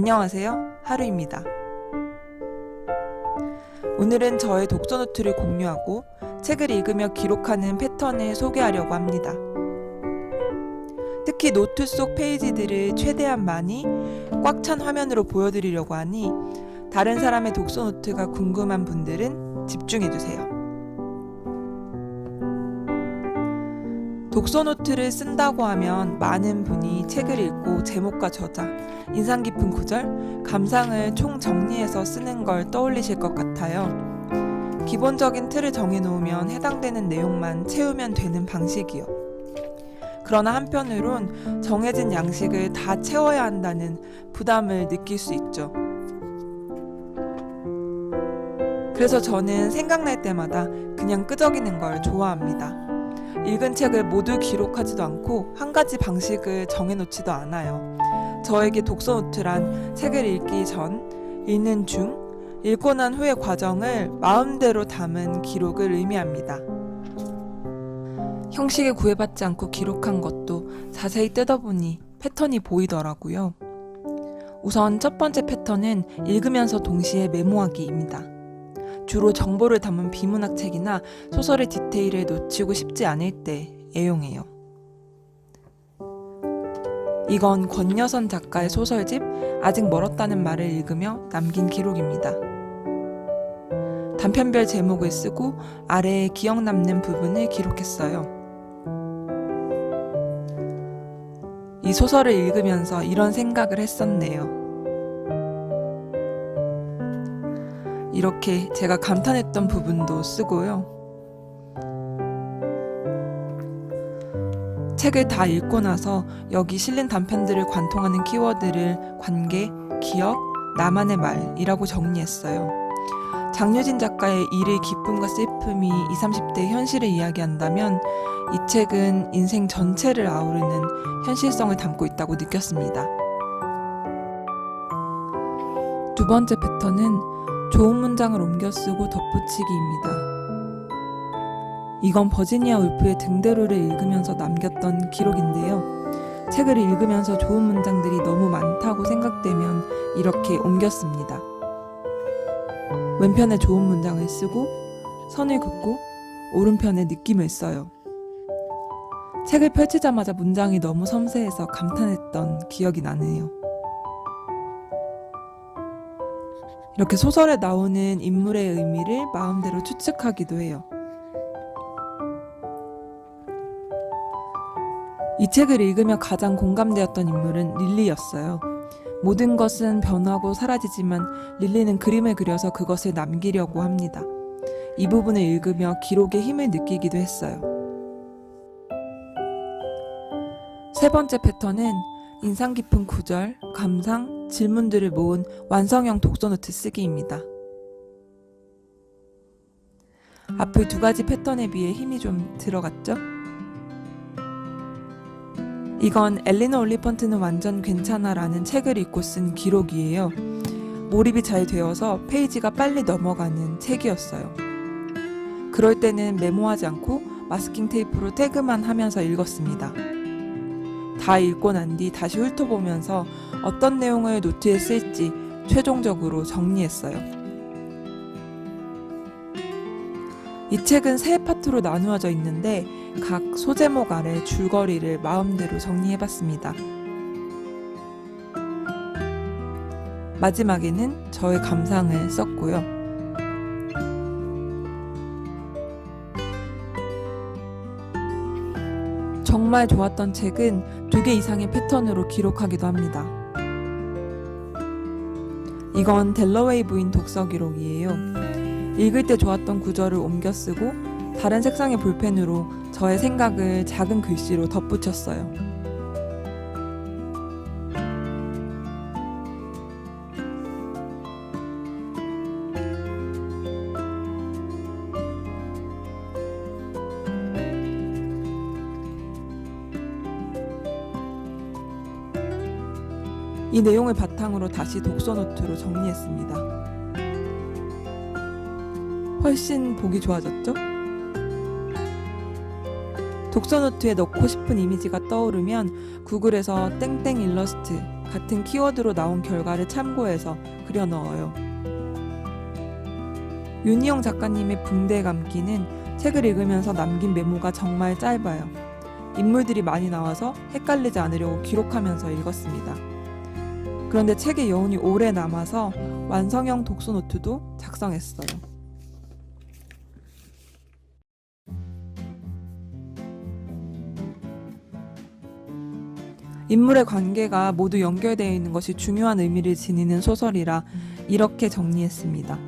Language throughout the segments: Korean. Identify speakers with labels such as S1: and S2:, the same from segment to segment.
S1: 안녕하세요, 하루입니다. 오늘은 저의 독서 노트를 공유하고 책을 읽으며 기록하는 패턴을 소개하려고 합니다. 특히 노트 속 페이지들을 최대한 많이 꽉 찬 화면으로 보여드리려고 하니 다른 사람의 독서 노트가 궁금한 분들은 집중해주세요. 독서 노트를 쓴다고 하면 많은 분이 책을 읽고 제목과 저자, 인상 깊은 구절, 감상을 총 정리해서 쓰는 걸 떠올리실 것 같아요. 기본적인 틀을 정해놓으면 해당되는 내용만 채우면 되는 방식이요. 그러나 한편으론 정해진 양식을 다 채워야 한다는 부담을 느낄 수 있죠. 그래서 저는 생각날 때마다 그냥 끄적이는 걸 좋아합니다. 읽은 책을 모두 기록하지도 않고 한 가지 방식을 정해놓지도 않아요. 저에게 독서 노트란 책을 읽기 전, 읽는 중, 읽고 난 후의 과정을 마음대로 담은 기록을 의미합니다. 형식에 구애받지 않고 기록한 것도 자세히 뜯어보니 패턴이 보이더라고요. 우선 첫 번째 패턴은 읽으면서 동시에 메모하기입니다. 주로 정보를 담은 비문학 책이나 소설의 디테일을 놓치고 싶지 않을 때 애용해요. 이건 권여선 작가의 소설집 아직 멀었다는 말을 읽으며 남긴 기록입니다. 단편별 제목을 쓰고 아래에 기억 남는 부분을 기록했어요. 이 소설을 읽으면서 이런 생각을 했었네요. 이렇게 제가 감탄했던 부분도 쓰고요. 책을 다 읽고 나서 여기 실린 단편들을 관통하는 키워드를 관계, 기억, 나만의 말이라고 정리했어요. 장유진 작가의 일의 기쁨과 슬픔이 20, 30대의 현실을 이야기한다면 이 책은 인생 전체를 아우르는 현실성을 담고 있다고 느꼈습니다. 두 번째 패턴은 좋은 문장을 옮겨 쓰고 덧붙이기입니다. 이건 버지니아 울프의 등대로를 읽으면서 남겼던 기록인데요. 책을 읽으면서 좋은 문장들이 너무 많다고 생각되면 이렇게 옮겼습니다. 왼편에 좋은 문장을 쓰고 선을 긋고 오른편에 느낌을 써요. 책을 펼치자마자 문장이 너무 섬세해서 감탄했던 기억이 나네요. 이렇게 소설에 나오는 인물의 의미를 마음대로 추측하기도 해요. 이 책을 읽으며 가장 공감되었던 인물은 릴리였어요. 모든 것은 변하고 사라지지만 릴리는 그림을 그려서 그것을 남기려고 합니다. 이 부분을 읽으며 기록의 힘을 느끼기도 했어요. 세 번째 패턴은 인상 깊은 구절, 감상, 질문들을 모은 완성형 독서노트 쓰기입니다. 앞의 두 가지 패턴에 비해 힘이 좀 들어갔죠? 이건 엘리너 올리펀트는 완전 괜찮아 라는 책을 읽고 쓴 기록이에요. 몰입이 잘 되어서 페이지가 빨리 넘어가는 책이었어요. 그럴 때는 메모하지 않고 마스킹 테이프로 태그만 하면서 읽었습니다. 다 읽고 난 뒤 다시 훑어보면서 어떤 내용을 노트에 쓸지 최종적으로 정리했어요. 이 책은 세 파트로 나누어져 있는데 각 소제목 아래 줄거리를 마음대로 정리해봤습니다. 마지막에는 저의 감상을 썼고요. 정말 좋았던 책은 2개 이상의 패턴으로 기록하기도 합니다. 이건 델러웨이 부인 독서 기록이에요. 읽을 때 좋았던 구절을 옮겨 쓰고 다른 색상의 볼펜으로 저의 생각을 작은 글씨로 덧붙였어요. 이 내용을 바탕으로 다시 독서 노트로 정리했습니다. 훨씬 보기 좋아졌죠? 독서 노트에 넣고 싶은 이미지가 떠오르면 구글에서 땡땡 일러스트 같은 키워드로 나온 결과를 참고해서 그려 넣어요. 윤희영 작가님의 붕대 감기는 책을 읽으면서 남긴 메모가 정말 짧아요. 인물들이 많이 나와서 헷갈리지 않으려고 기록하면서 읽었습니다. 그런데 책의 여운이 오래 남아서 완성형 독서 노트도 작성했어요. 인물의 관계가 모두 연결되어 있는 것이 중요한 의미를 지니는 소설이라 이렇게 정리했습니다.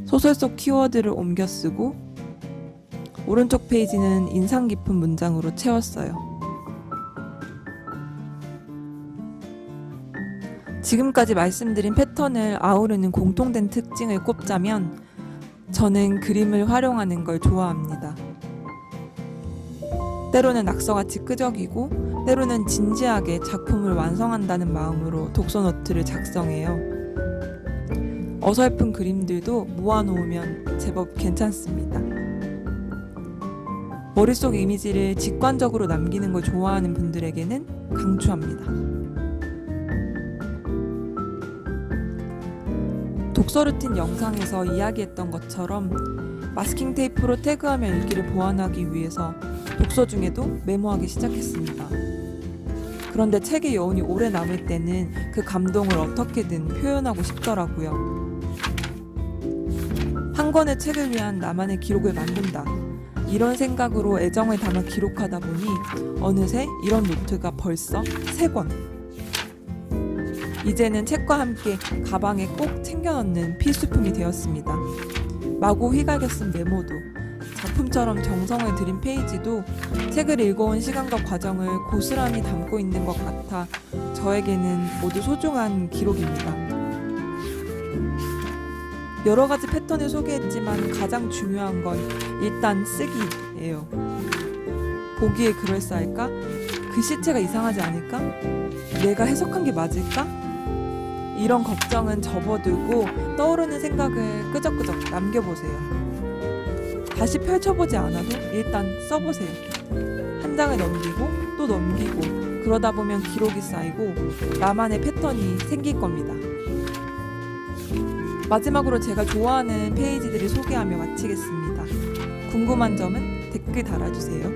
S1: 소설 속 키워드를 옮겨 쓰고 오른쪽 페이지는 인상 깊은 문장으로 채웠어요. 지금까지 말씀드린 패턴을 아우르는 공통된 특징을 꼽자면 저는 그림을 활용하는 걸 좋아합니다. 때로는 낙서같이 끄적이고 때로는 진지하게 작품을 완성한다는 마음으로 독서노트를 작성해요. 어설픈 그림들도 모아놓으면 제법 괜찮습니다. 머릿속 이미지를 직관적으로 남기는 걸 좋아하는 분들에게는 강추합니다. 독서 루틴 영상에서 이야기했던 것처럼 마스킹 테이프로 태그하며 읽기를 보완하기 위해서 독서 중에도 메모하기 시작했습니다. 그런데 책의 여운이 오래 남을 때는 그 감동을 어떻게든 표현하고 싶더라고요. 한 권의 책을 위한 나만의 기록을 만든다. 이런 생각으로 애정을 담아 기록하다 보니 어느새 이런 노트가 벌써 3권. 이제는 책과 함께 가방에 꼭 챙겨 넣는 필수품이 되었습니다. 마구 휘갈겨 쓴 메모도, 작품처럼 정성을 들인 페이지도 책을 읽어온 시간과 과정을 고스란히 담고 있는 것 같아 저에게는 모두 소중한 기록입니다. 여러 가지 패턴을 소개했지만 가장 중요한 건 일단 쓰기예요. 보기에 그럴싸할까? 글씨체가 이상하지 않을까? 내가 해석한 게 맞을까? 이런 걱정은 접어두고 떠오르는 생각을 끄적끄적 남겨보세요. 다시 펼쳐보지 않아도 일단 써보세요. 한 장을 넘기고 또 넘기고 그러다 보면 기록이 쌓이고 나만의 패턴이 생길 겁니다. 마지막으로 제가 좋아하는 페이지들을 소개하며 마치겠습니다. 궁금한 점은 댓글 달아주세요.